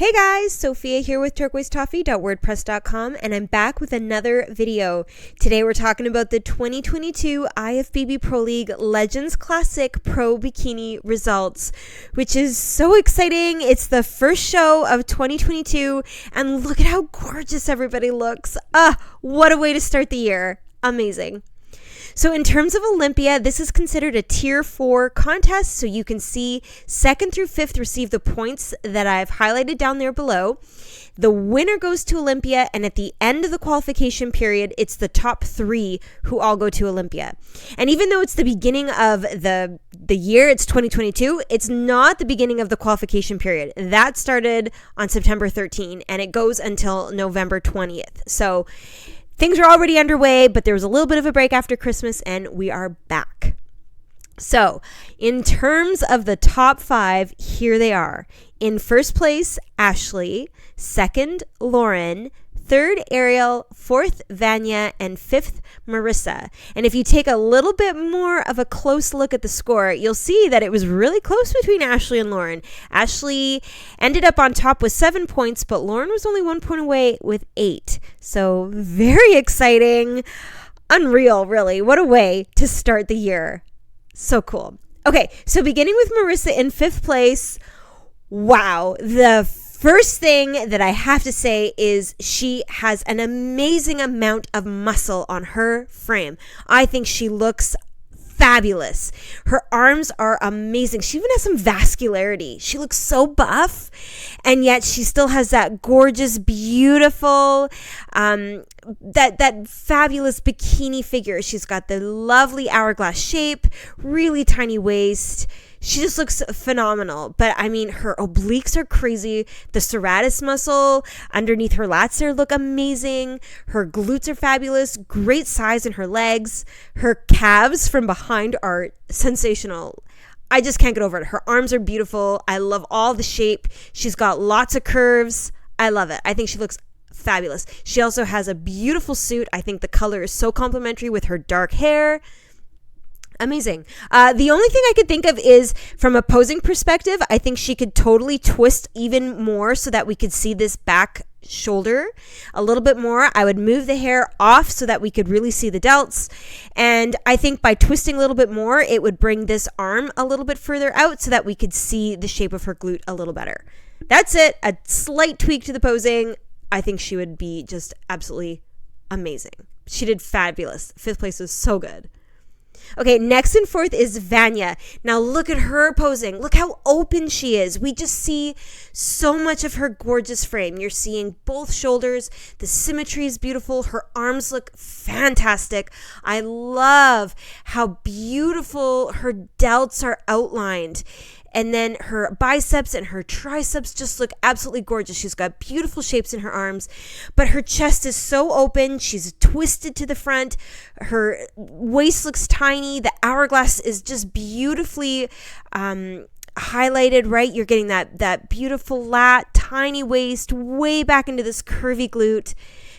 Hey guys, Sophia here with turquoisetoffee.wordpress.com, and I'm back with another video. Today we're talking about the 2022 IFBB Pro League Legends Classic Pro Bikini results, which is so exciting. It's the first show of 2022, and look at how gorgeous everybody looks. What a way to start the year. Amazing. So in terms of Olympia, this is considered a tier 4 contest, so you can see 2nd through 5th receive the points that I've highlighted down there below. The winner goes to Olympia, and at the end of the qualification period, it's the top 3 who all go to Olympia. And even though it's the beginning of the year, it's 2022, it's not the beginning of the qualification period. That started on September 13, and it goes until November 20th. So things are already underway, but there was a little bit of a break after Christmas, and we are back. So, in terms of the top 5, here they are. In first place, Ashley. Second, Lauren. Third, Ariel. Fourth, VANIA. And fifth, Marissa. And if you take a little bit more of a close look at the score, you'll see that it was really close between Ashley and Lauren. Ashley ended up on top with 7 points, but Lauren was only 1 point away with 8. So very exciting. Unreal, really. What a way to start the year. So cool. Okay, so beginning with Marissa in 5th place. Wow, the first thing that I have to say is she has an amazing amount of muscle on her frame. I think she looks fabulous. Her arms are amazing. She even has some vascularity. She looks so buff, and yet she still has that gorgeous, beautiful, that fabulous bikini figure. She's got the lovely hourglass shape, really tiny waist. She just looks phenomenal. But I mean, her obliques are crazy. The serratus muscle underneath her lats there look amazing. Her glutes are fabulous. Great size in her legs. Her calves from behind are sensational. I just can't get over it. Her arms are beautiful. I love all the shape. She's got lots of curves. I love it. I think she looks fabulous. She also has a beautiful suit. I think the color is so complementary with her dark hair. Amazing. The only thing I could think of is from a posing perspective, I think she could totally twist even more so that we could see this back shoulder a little bit more. I would move the hair off so that we could really see the delts. And I think by twisting a little bit more, it would bring this arm a little bit further out so that we could see the shape of her glute a little better. That's it. A slight tweak to the posing. I think she would be just absolutely amazing. She did fabulous. 5th place was so good. Okay, next and 4th is VANIA. Now look at her posing. Look how open she is. We just see so much of her gorgeous frame. You're seeing both shoulders. The symmetry is beautiful. Her arms look fantastic. I love how beautiful her delts are outlined. And then her biceps and her triceps just look absolutely gorgeous. She's got beautiful shapes in her arms, but her chest is so open. She's twisted to the front. Her waist looks tiny. The hourglass is just beautifully highlighted, right? You're getting that beautiful lat, tiny waist, way back into this curvy glute.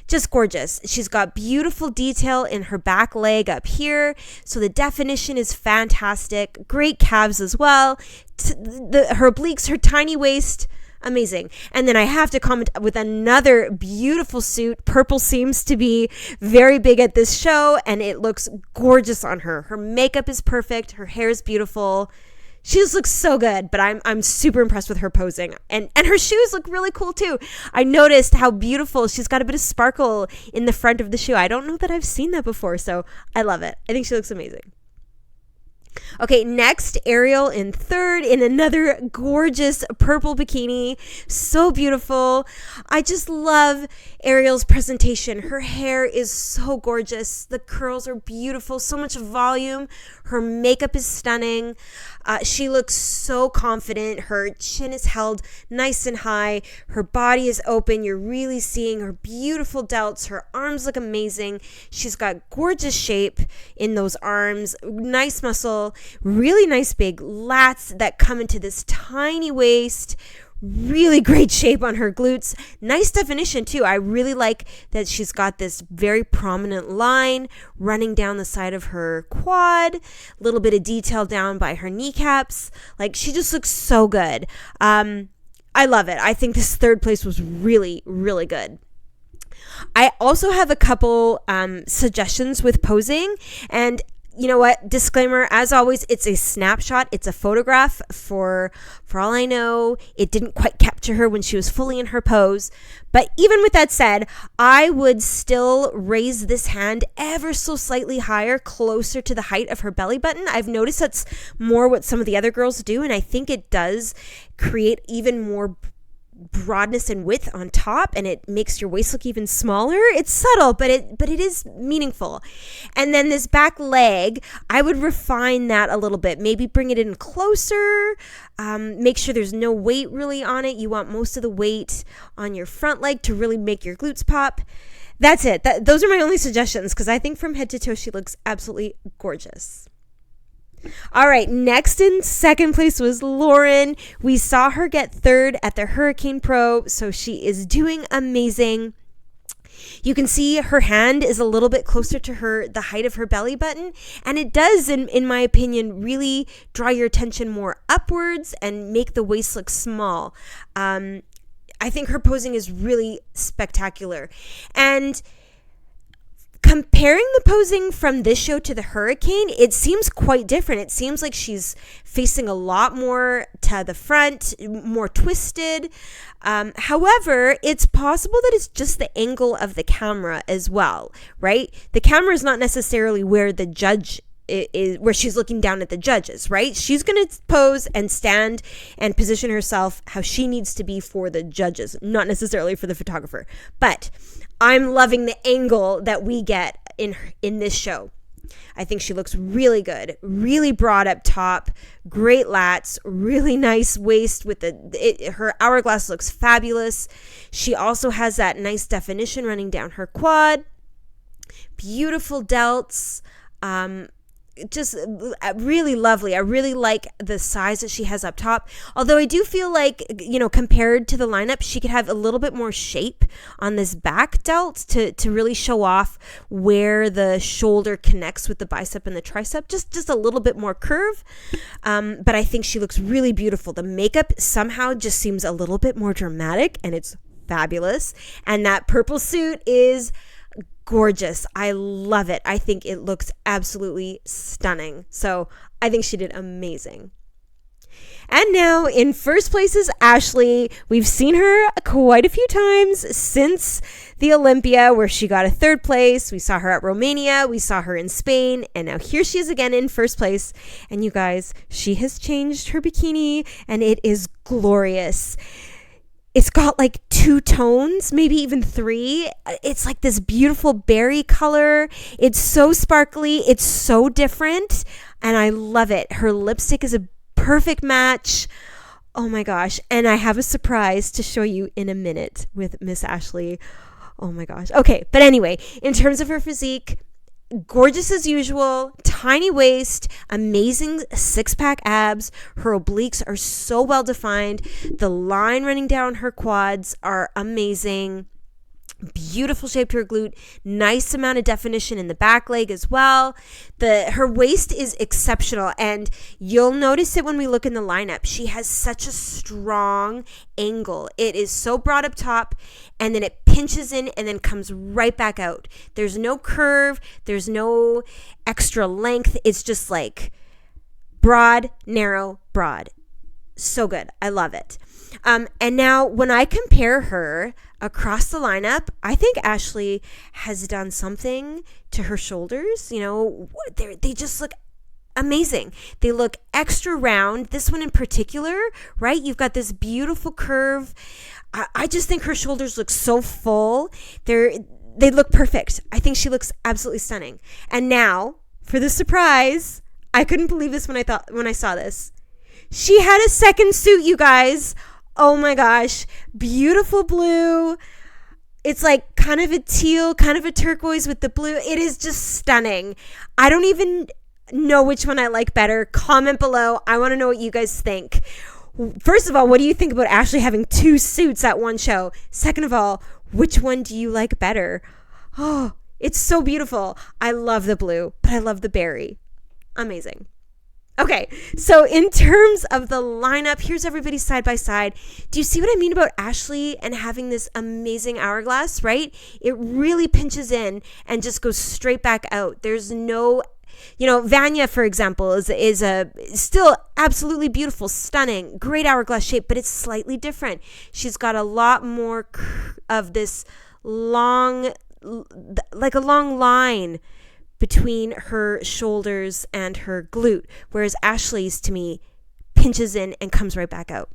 Just gorgeous. She's got beautiful detail in her back leg up here. So the definition is fantastic. Great calves as well. Her obliques, her tiny waist, amazing. And then I have to comment with another beautiful suit. Purple seems to be very big at this show, and it looks gorgeous on her. Her makeup is perfect. Her hair is beautiful. She just looks so good, but I'm super impressed with her posing. And her shoes look really cool too. I noticed how beautiful. She's got a bit of sparkle in the front of the shoe. I don't know that I've seen that before, so I love it. I think she looks amazing. Okay, next, Ariel in 3rd in another gorgeous purple bikini. So beautiful. I just love Ariel's presentation. Her hair is so gorgeous. The curls are beautiful. So much volume. Her makeup is stunning. She looks so confident. Her chin is held nice and high. Her body is open. You're really seeing her beautiful delts. Her arms look amazing. She's got gorgeous shape in those arms. Nice muscle. Really nice big lats that come into this tiny waist. Really great shape on her glutes. Nice definition too. I really like that she's got this very prominent line running down the side of her quad. A little bit of detail down by her kneecaps. Like, she just looks so good. I love it. I think this third place was really, really good. I also have a couple suggestions with posing, and you know what? Disclaimer, as always, it's a snapshot. It's a photograph. For all I know, it didn't quite capture her when she was fully in her pose. But even with that said, I would still raise this hand ever so slightly higher, closer to the height of her belly button. I've noticed that's more what some of the other girls do, and I think it does create even more broadness and width on top, and it makes your waist look even smaller. It's subtle, but it is meaningful. And then this back leg, I would refine that a little bit, maybe bring it in closer, make sure there's no weight really on it. You want most of the weight on your front leg to really make your glutes pop. That's it. Those are my only suggestions, because I think from head to toe she looks absolutely gorgeous. All right, next in second place was Lauren. We saw her get third at the Hurricane Pro, so she is doing amazing. You can see her hand is a little bit closer to the height of her belly button, and it does, in my opinion, really draw your attention more upwards and make the waist look small. I think her posing is really spectacular. And comparing the posing from this show to the Hurricane, it seems quite different. It seems like she's facing a lot more to the front, more twisted. However, it's possible that it's just the angle of the camera as well, right? The camera is not necessarily where the judge is, where she's looking down at the judges, right? She's going to pose and stand and position herself how she needs to be for the judges, not necessarily for the photographer. But I'm loving the angle that we get in this show. I think she looks really good, really broad up top, great lats, really nice waist with her hourglass looks fabulous. She also has that nice definition running down her quad, beautiful delts, just really lovely. I really like the size that she has up top. Although I do feel like, compared to the lineup, she could have a little bit more shape on this back delt to really show off where the shoulder connects with the bicep and the tricep. Just a little bit more curve. But I think she looks really beautiful. The makeup somehow just seems a little bit more dramatic, and it's fabulous. And that purple suit is gorgeous. I love it. I think it looks absolutely stunning. So I think she did amazing. And now in first place is Ashley. We've seen her quite a few times since the Olympia, where she got a third place. We saw her at Romania. We saw her in Spain. And now here she is again in first place. And you guys, she has changed her bikini, and it is glorious. It's got like 2 tones, maybe even 3. It's like this beautiful berry color. It's so sparkly. It's so different. And I love it. Her lipstick is a perfect match. Oh my gosh. And I have a surprise to show you in a minute with Miss Ashley. Oh my gosh. Okay. But anyway, in terms of her physique, gorgeous as usual, tiny waist, amazing 6-pack abs. Her obliques are so well defined. The line running down her quads are amazing. Beautiful shape to her glute, nice amount of definition in the back leg as well. Her waist is exceptional, and you'll notice it when we look in the lineup. She has such a strong angle. It is so broad up top, and then it pinches in and then comes right back out. There's no curve, there's no extra length. It's just like broad, narrow, broad. So good. I love it. And now when I compare her across the lineup, I think Ashley has done something to her shoulders. They just look amazing. They look extra round. This one in particular, right? You've got this beautiful curve. I just think her shoulders look so full. They look perfect. I think she looks absolutely stunning. And now for the surprise, I couldn't believe this when I saw this. She had a second suit, you guys. Oh my gosh. Beautiful blue. It's like kind of a teal, kind of a turquoise with the blue. It is just stunning. I don't even know which one I like better. Comment below. I want to know what you guys think. First of all, what do you think about Ashley having 2 suits at one show? Second of all, which one do you like better? Oh, it's so beautiful. I love the blue, but I love the berry. Amazing. Okay, so in terms of the lineup, here's everybody side by side. Do you see what I mean about Ashley and having this amazing hourglass, right? It really pinches in and just goes straight back out. There's no, VANIA, for example, is a still absolutely beautiful, stunning, great hourglass shape, but it's slightly different. She's got a lot more of this long, like a long line between her shoulders and her glute, whereas Ashley's, to me, pinches in and comes right back out.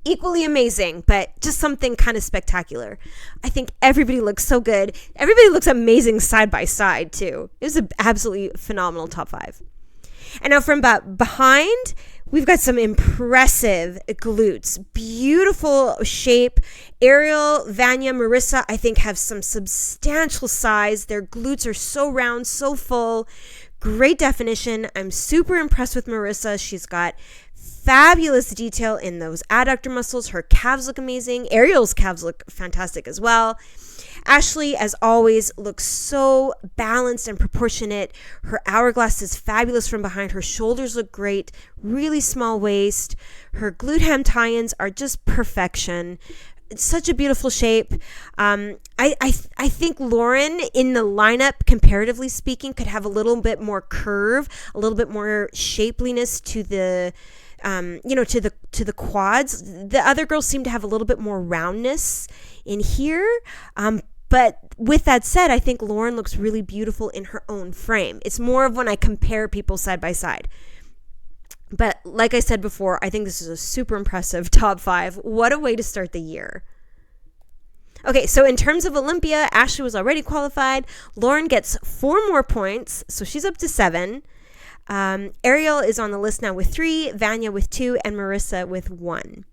Equally amazing, but just something kind of spectacular. I think everybody looks so good. Everybody looks amazing side by side, too. It was an absolutely phenomenal top 5. And now from behind, we've got some impressive glutes. Beautiful shape. ARIEL, VANIA, Marissa, I think, have some substantial size. Their glutes are so round, so full. Great definition. I'm super impressed with Marissa. She's got fabulous detail in those adductor muscles. Her calves look amazing. ARIEL's calves look fantastic as well. Ashley, as always, looks so balanced and proportionate. Her hourglass is fabulous from behind. Her shoulders look great. Really small waist. Her glute hem tie-ins are just perfection. It's such a beautiful shape. I think Lauren in the lineup, comparatively speaking, could have a little bit more curve, a little bit more shapeliness to the to the quads. The other girls seem to have a little bit more roundness in here. But with that said, I think Lauren looks really beautiful in her own frame. It's more of when I compare people side by side. But like I said before, I think this is a super impressive top 5. What a way to start the year. Okay, so in terms of Olympia, Ashley was already qualified. Lauren gets 4 more points, so she's up to 7. ARIEL is on the list now with 3, VANIA with 2, and Marissa with 1.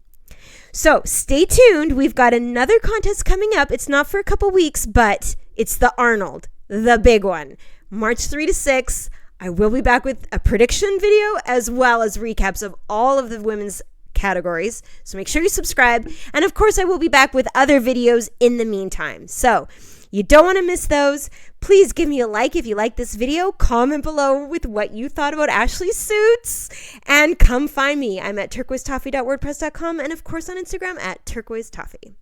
So stay tuned. We've got another contest coming up. It's not for a couple weeks, but it's the Arnold, the big one. March 3 to 6. I will be back with a prediction video as well as recaps of all of the women's categories. So make sure you subscribe. And of course, I will be back with other videos in the meantime. So you don't want to miss those. Please give me a like if you like this video. Comment below with what you thought about Ashley's suits. And come find me. I'm at turquoisetoffee.wordpress.com and of course on Instagram at turquoisetoffee.